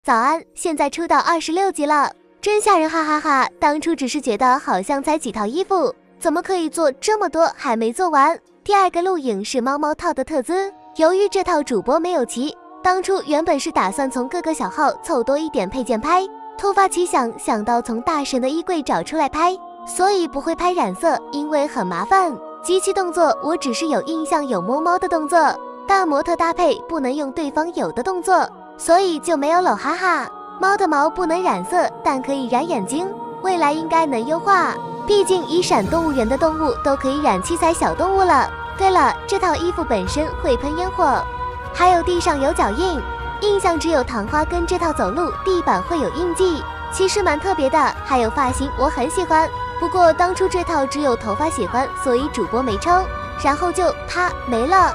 早安，现在出到26集了，真吓人，哈哈哈！当初只是觉得好像才几套衣服，怎么可以做这么多，还没做完。第二个录影是猫猫套的特资，由于这套主播没有齐，当初原本是打算从各个小号凑多一点配件拍，突发奇想，想到从大神的衣柜找出来拍，所以不会拍染色，因为很麻烦。机器动作我只是有印象有摸猫的动作，但模特搭配不能用对方有的动作，所以就没有搂，哈哈。猫的毛不能染色，但可以染眼睛，未来应该能优化，毕竟以闪动物园的动物都可以染七彩小动物了。对了，这套衣服本身会喷烟火，还有地上有脚印，印象只有糖花跟这套走路地板会有印记，其实蛮特别的。还有发型我很喜欢，不过当初这套只有头发喜欢，所以主播没抽，然后就啪没了。